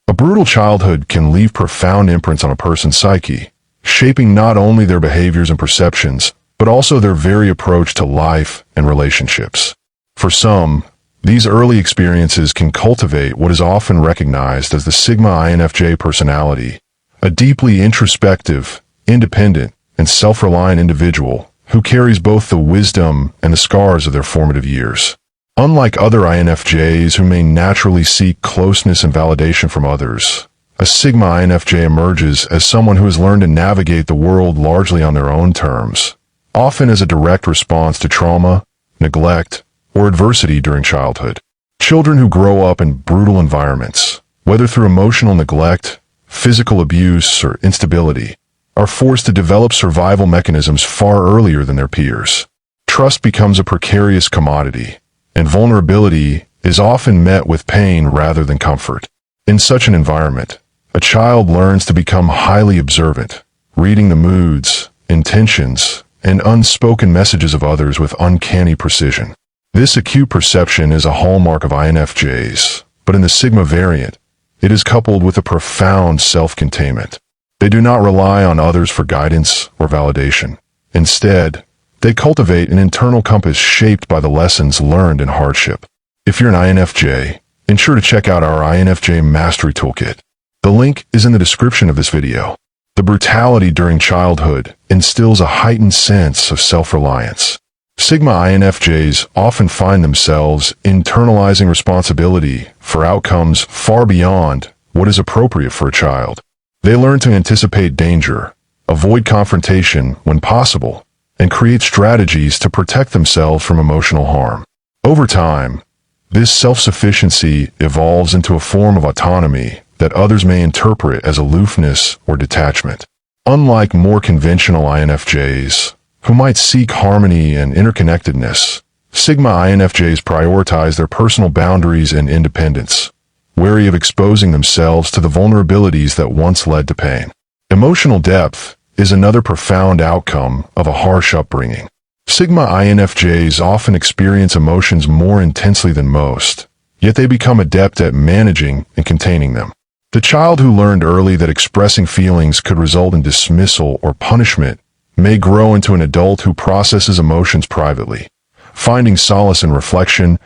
A brutal childhood can leave profound imprints on a person's psyche, shaping not only their behaviors and perceptions, but also their very approach to life and relationships. For some, these early experiences can cultivate what is often recognized as the Sigma INFJ personality, a deeply introspective, independent, and self-reliant individual who carries both the wisdom and the scars of their formative years. Unlike other INFJs who may naturally seek closeness and validation from others, a Sigma INFJ emerges as someone who has learned to navigate the world largely on their own terms, often as a direct response to trauma, neglect, or adversity during childhood. Children who grow up in brutal environments, whether through emotional neglect, physical abuse, or instability, are forced to develop survival mechanisms far earlier than their peers. Trust becomes a precarious commodity, and vulnerability is often met with pain rather than comfort. In such an environment, a child learns to become highly observant, reading the moods, intentions, and unspoken messages of others with uncanny precision. This acute perception is a hallmark of INFJs, but in the Sigma variant, it is coupled with a profound self-containment. They do not rely on others for guidance or validation. Instead, they cultivate an internal compass shaped by the lessons learned in hardship. If you're an INFJ, ensure to check out our INFJ Mastery Toolkit. The link is in the description of this video. The brutality during childhood instills a heightened sense of self-reliance. Sigma INFJs often find themselves internalizing responsibility for outcomes far beyond what is appropriate for a child. They learn to anticipate danger, avoid confrontation when possible, and create strategies to protect themselves from emotional harm. Over time, this self-sufficiency evolves into a form of autonomy that others may interpret as aloofness or detachment. Unlike more conventional INFJs, who might seek harmony and interconnectedness, Sigma INFJs prioritize their personal boundaries and independence, wary of exposing themselves to the vulnerabilities that once led to pain. Emotional depth is another profound outcome of a harsh upbringing. Sigma INFJs often experience emotions more intensely than most, yet they become adept at managing and containing them. The child who learned early that expressing feelings could result in dismissal or punishment may grow into an adult who processes emotions privately, finding solace in reflection,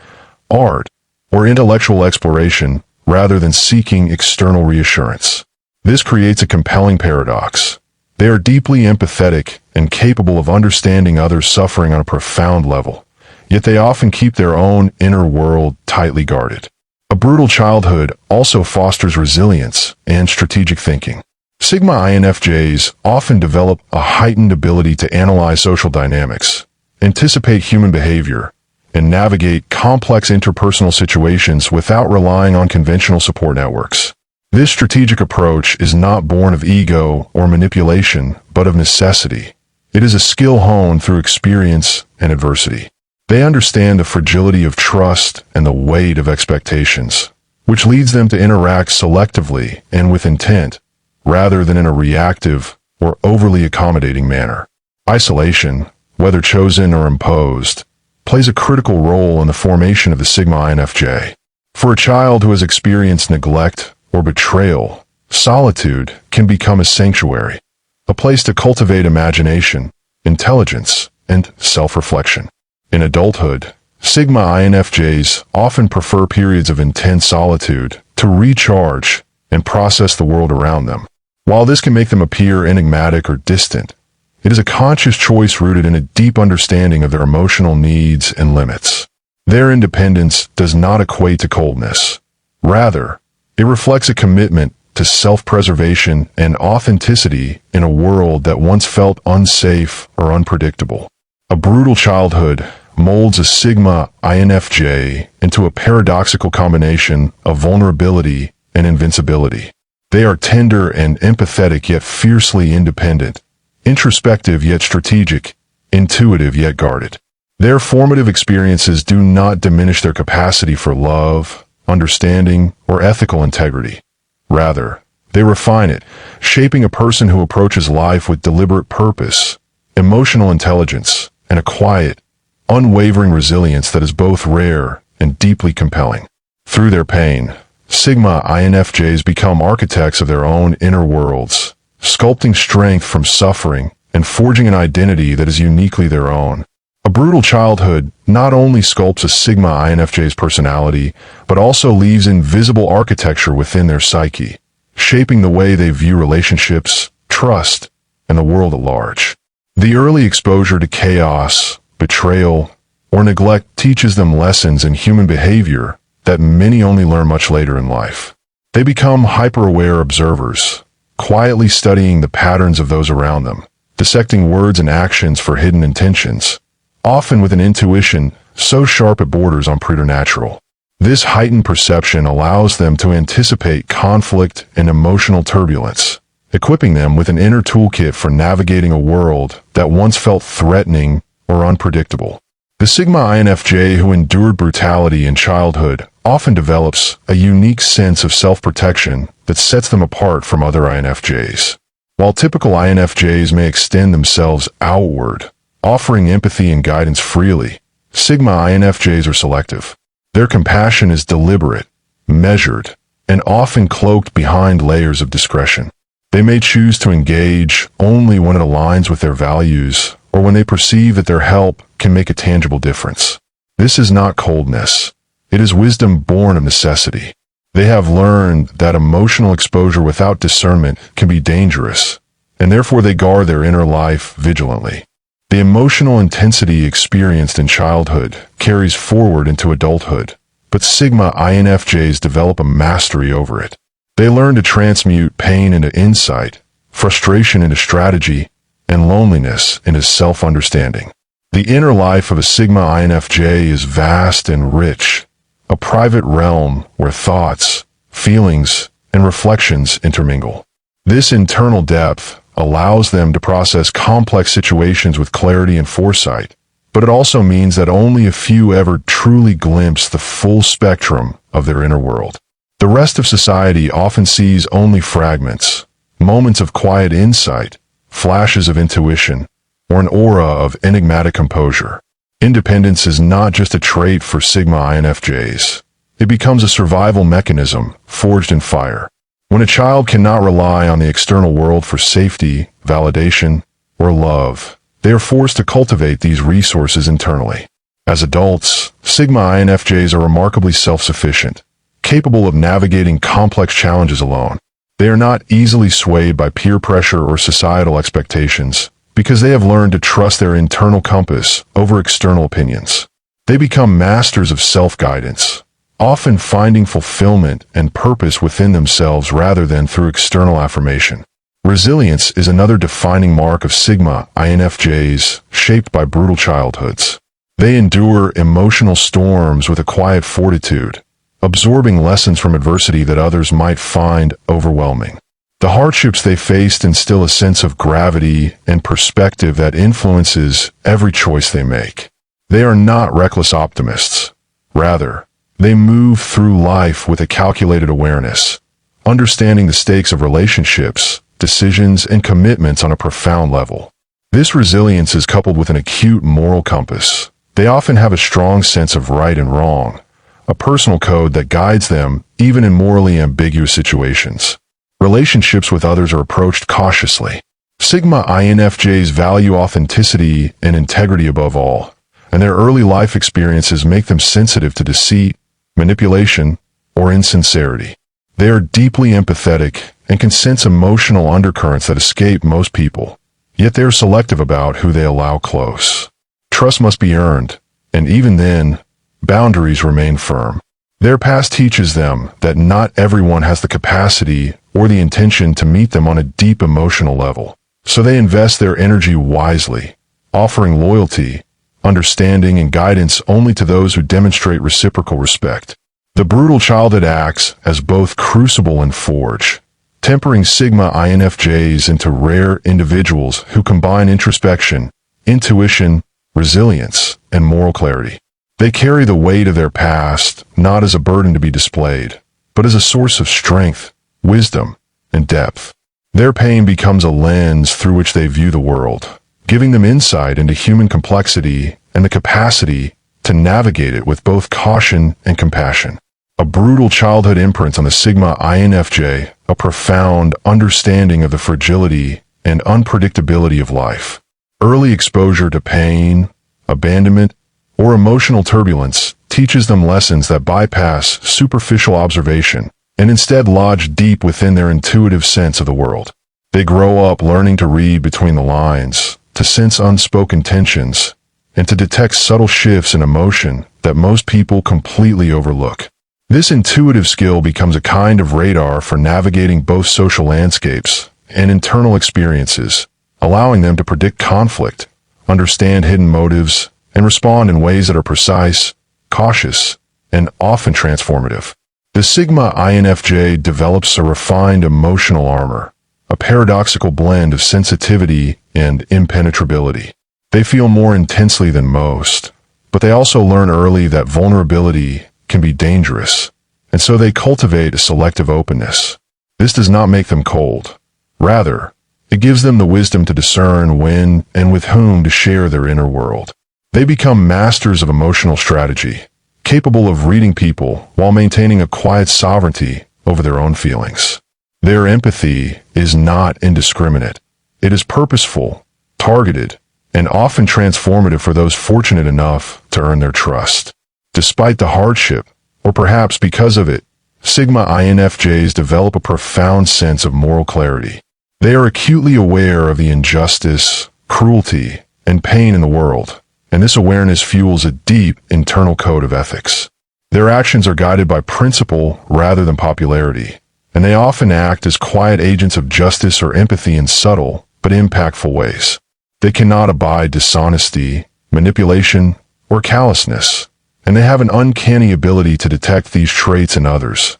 art, or intellectual exploration rather than seeking external reassurance. This creates a compelling paradox. They are deeply empathetic and capable of understanding others' suffering on a profound level, yet they often keep their own inner world tightly guarded. A brutal childhood also fosters resilience and strategic thinking. Sigma INFJs often develop a heightened ability to analyze social dynamics, anticipate human behavior, and navigate complex interpersonal situations without relying on conventional support networks. This strategic approach is not born of ego or manipulation, but of necessity. It is a skill honed through experience and adversity. They understand the fragility of trust and the weight of expectations, which leads them to interact selectively and with intent, rather than in a reactive or overly accommodating manner. Isolation, whether chosen or imposed, plays a critical role in the formation of the Sigma INFJ. For a child who has experienced neglect or betrayal, solitude can become a sanctuary, a place to cultivate imagination, intelligence, and self-reflection. In adulthood, Sigma INFJs often prefer periods of intense solitude to recharge and process the world around them. While this can make them appear enigmatic or distant, it is a conscious choice rooted in a deep understanding of their emotional needs and limits. Their independence does not equate to coldness. Rather, it reflects a commitment to self-preservation and authenticity in a world that once felt unsafe or unpredictable. A brutal childhood molds a Sigma INFJ into a paradoxical combination of vulnerability and invincibility. They are tender and empathetic yet fiercely independent, introspective yet strategic, intuitive yet guarded. Their formative experiences do not diminish their capacity for love, understanding, or ethical integrity. Rather, they refine it, shaping a person who approaches life with deliberate purpose, emotional intelligence, and a quiet, unwavering resilience that is both rare and deeply compelling. Through their pain, Sigma INFJs become architects of their own inner worlds, sculpting strength from suffering and forging an identity that is uniquely their own. A brutal childhood not only sculpts a Sigma INFJ's personality, but also leaves invisible architecture within their psyche, shaping the way they view relationships, trust, and the world at large. The early exposure to chaos, betrayal, or neglect teaches them lessons in human behavior that many only learn much later in life. They become hyper-aware observers, quietly studying the patterns of those around them, dissecting words and actions for hidden intentions, often with an intuition so sharp it borders on preternatural. This heightened perception allows them to anticipate conflict and emotional turbulence, equipping them with an inner toolkit for navigating a world that once felt threatening or unpredictable. The Sigma INFJ who endured brutality in childhood often develops a unique sense of self-protection that sets them apart from other INFJs. While typical INFJs may extend themselves outward, offering empathy and guidance freely, Sigma INFJs are selective. Their compassion is deliberate, measured, and often cloaked behind layers of discretion. They may choose to engage only when it aligns with their values or when they perceive that their help can make a tangible difference. This is not coldness. It is wisdom born of necessity. They have learned that emotional exposure without discernment can be dangerous, and therefore they guard their inner life vigilantly. The emotional intensity experienced in childhood carries forward into adulthood, but Sigma INFJs develop a mastery over it. They learn to transmute pain into insight, frustration into strategy, and loneliness into self-understanding. The inner life of a Sigma INFJ is vast and rich, a private realm where thoughts, feelings, and reflections intermingle. This internal depth allows them to process complex situations with clarity and foresight, but it also means that only a few ever truly glimpse the full spectrum of their inner world. The rest of society often sees only fragments, moments of quiet insight, flashes of intuition, or an aura of enigmatic composure. Independence is not just a trait for Sigma INFJs. It becomes a survival mechanism forged in fire. When a child cannot rely on the external world for safety, validation, or love, they are forced to cultivate these resources internally. As adults, Sigma INFJs are remarkably self-sufficient, capable of navigating complex challenges alone. They are not easily swayed by peer pressure or societal expectations because they have learned to trust their internal compass over external opinions. They become masters of self-guidance, often finding fulfillment and purpose within themselves rather than through external affirmation. Resilience is another defining mark of Sigma INFJs shaped by brutal childhoods. They endure emotional storms with a quiet fortitude, absorbing lessons from adversity that others might find overwhelming. The hardships they faced instill a sense of gravity and perspective that influences every choice they make. They are not reckless optimists. Rather, they move through life with a calculated awareness, understanding the stakes of relationships, decisions, and commitments on a profound level. This resilience is coupled with an acute moral compass. They often have a strong sense of right and wrong, a personal code that guides them even in morally ambiguous situations. Relationships with others are approached cautiously. Sigma INFJs value authenticity and integrity above all, and their early life experiences make them sensitive to deceit, manipulation, or insincerity. They are deeply empathetic and can sense emotional undercurrents that escape most people, yet they are selective about who they allow close. Trust must be earned, and even then, boundaries remain firm. Their past teaches them that not everyone has the capacity or the intention to meet them on a deep emotional level, so they invest their energy wisely, offering loyalty, understanding, and guidance only to those who demonstrate reciprocal respect. The brutal childhood acts as both crucible and forge, tempering Sigma INFJs into rare individuals who combine introspection, intuition, resilience, and moral clarity. They carry the weight of their past not as a burden to be displayed, but as a source of strength, wisdom, and depth. Their pain becomes a lens through which they view the world, giving them insight into human complexity and the capacity to navigate it with both caution and compassion. A brutal childhood imprints on the Sigma INFJ a profound understanding of the fragility and unpredictability of life. Early exposure to pain, abandonment, or emotional turbulence teaches them lessons that bypass superficial observation and instead lodge deep within their intuitive sense of the world. They grow up learning to read between the lines, to sense unspoken tensions, and to detect subtle shifts in emotion that most people completely overlook. This intuitive skill becomes a kind of radar for navigating both social landscapes and internal experiences, allowing them to predict conflict, understand hidden motives, and respond in ways that are precise, cautious, and often transformative. The Sigma INFJ develops a refined emotional armor, a paradoxical blend of sensitivity and impenetrability. They feel more intensely than most, but they also learn early that vulnerability can be dangerous, and so they cultivate a selective openness. This does not make them cold. Rather, it gives them the wisdom to discern when and with whom to share their inner world. They become masters of emotional strategy, capable of reading people while maintaining a quiet sovereignty over their own feelings. Their empathy is not indiscriminate. It is purposeful, targeted, and often transformative for those fortunate enough to earn their trust. Despite the hardship, or perhaps because of it, Sigma INFJs develop a profound sense of moral clarity. They are acutely aware of the injustice, cruelty, and pain in the world, and this awareness fuels a deep internal code of ethics. Their actions are guided by principle rather than popularity, and they often act as quiet agents of justice or empathy in subtle but impactful ways. They cannot abide dishonesty, manipulation, or callousness, and they have an uncanny ability to detect these traits in others,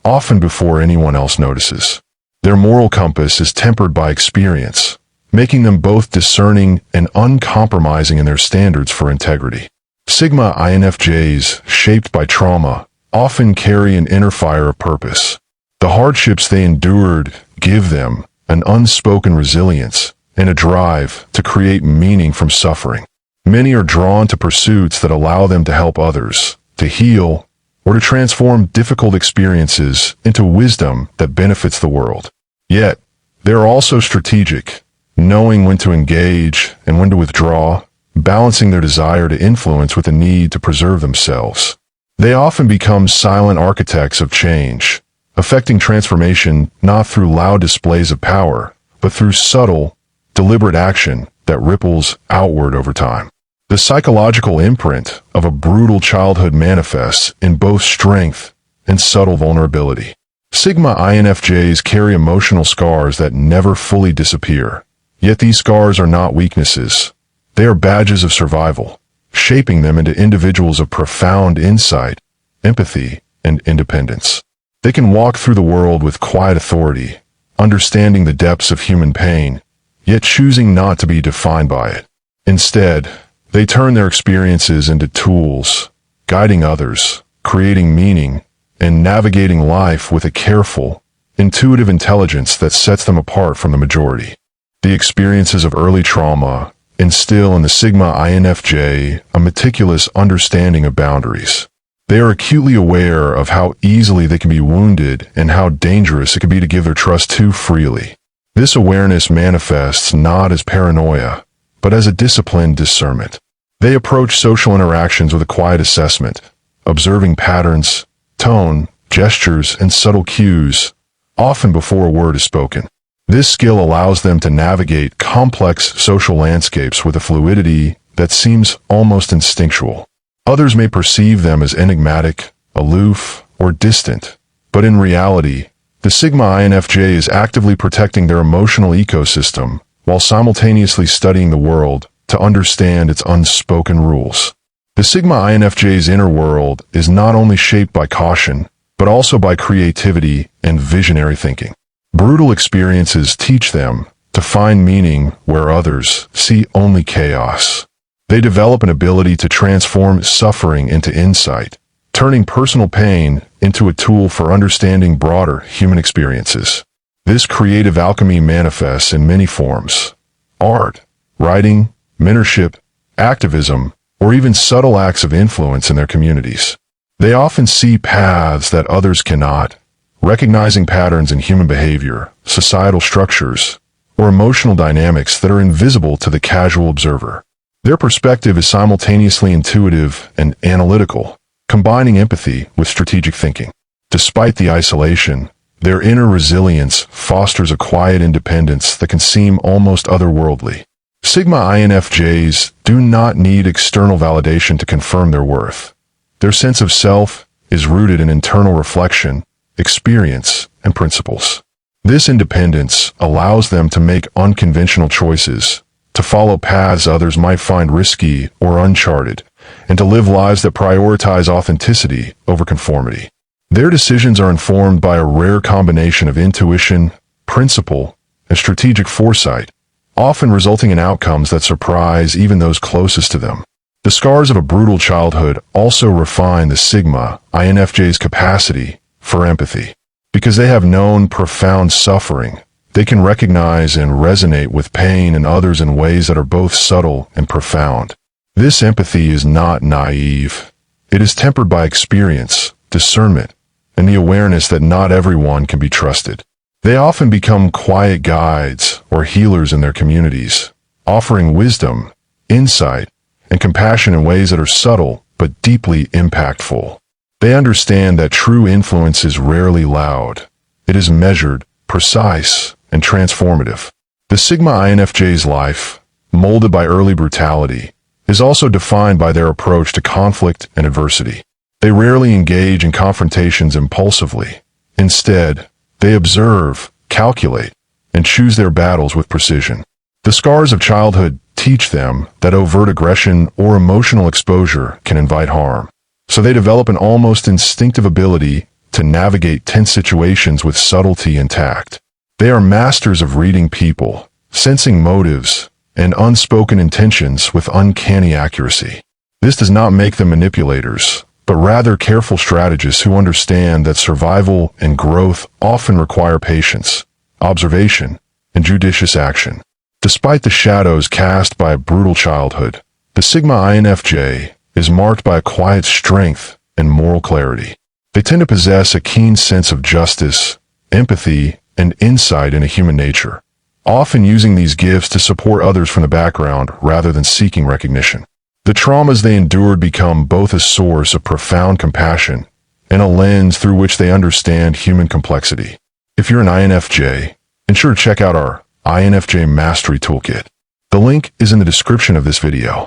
often before anyone else notices. Their moral compass is tempered by experience, making them both discerning and uncompromising in their standards for integrity. Sigma INFJs, shaped by trauma, often carry an inner fire of purpose. The hardships they endured give them an unspoken resilience and a drive to create meaning from suffering. Many are drawn to pursuits that allow them to help others, to heal, or to transform difficult experiences into wisdom that benefits the world. Yet, they are also strategic, knowing when to engage and when to withdraw, balancing their desire to influence with the need to preserve themselves. They often become silent architects of change, affecting transformation not through loud displays of power, but through subtle, deliberate action that ripples outward over time. The psychological imprint of a brutal childhood manifests in both strength and subtle vulnerability. Sigma INFJs carry emotional scars that never fully disappear. Yet these scars are not weaknesses. They are badges of survival, shaping them into individuals of profound insight, empathy, and independence. They can walk through the world with quiet authority, understanding the depths of human pain, yet choosing not to be defined by it. Instead, they turn their experiences into tools, guiding others, creating meaning, and navigating life with a careful, intuitive intelligence that sets them apart from the majority. The experiences of early trauma instill in the Sigma INFJ a meticulous understanding of boundaries. They are acutely aware of how easily they can be wounded and how dangerous it can be to give their trust too freely. This awareness manifests not as paranoia, but as a disciplined discernment. They approach social interactions with a quiet assessment, observing patterns, tone, gestures, and subtle cues, often before a word is spoken. This skill allows them to navigate complex social landscapes with a fluidity that seems almost instinctual. Others may perceive them as enigmatic, aloof, or distant, but in reality, the Sigma INFJ is actively protecting their emotional ecosystem while simultaneously studying the world to understand its unspoken rules. The Sigma INFJ's inner world is not only shaped by caution, but also by creativity and visionary thinking. Brutal experiences teach them to find meaning where others see only chaos. They develop an ability to transform suffering into insight, turning personal pain into a tool for understanding broader human experiences. This creative alchemy manifests in many forms: art, writing, mentorship, activism, or even subtle acts of influence in their communities. They often see paths that others cannot, recognizing patterns in human behavior, societal structures, or emotional dynamics that are invisible to the casual observer. Their perspective is simultaneously intuitive and analytical, combining empathy with strategic thinking. Despite the isolation, their inner resilience fosters a quiet independence that can seem almost otherworldly. Sigma INFJs do not need external validation to confirm their worth. Their sense of self is rooted in internal reflection, experience, and principles. This independence allows them to make unconventional choices, to follow paths others might find risky or uncharted, and to live lives that prioritize authenticity over conformity. Their decisions are informed by a rare combination of intuition, principle, and strategic foresight, often resulting in outcomes that surprise even those closest to them. The scars of a brutal childhood also refine the Sigma INFJ's capacity for empathy. Because they have known profound suffering, they can recognize and resonate with pain in others in ways that are both subtle and profound. This empathy is not naive. It is tempered by experience, discernment, and the awareness that not everyone can be trusted. They often become quiet guides or healers in their communities, offering wisdom, insight, and compassion in ways that are subtle but deeply impactful. They understand that true influence is rarely loud. It is measured, precise, and transformative. The Sigma INFJ's life, molded by early brutality, is also defined by their approach to conflict and adversity. They rarely engage in confrontations impulsively. Instead, they observe, calculate, and choose their battles with precision. The scars of childhood teach them that overt aggression or emotional exposure can invite harm. So they develop an almost instinctive ability to navigate tense situations with subtlety and tact. They are masters of reading people, sensing motives, and unspoken intentions with uncanny accuracy. This does not make them manipulators, but rather careful strategists who understand that survival and growth often require patience, observation, and judicious action. Despite the shadows cast by a brutal childhood, the Sigma INFJ is marked by a quiet strength and moral clarity. They tend to possess a keen sense of justice, empathy, and insight into human nature, often using these gifts to support others from the background rather than seeking recognition. The traumas they endured become both a source of profound compassion and a lens through which they understand human complexity. If you're an INFJ, ensure to check out our INFJ Mastery Toolkit. The link is in the description of this video.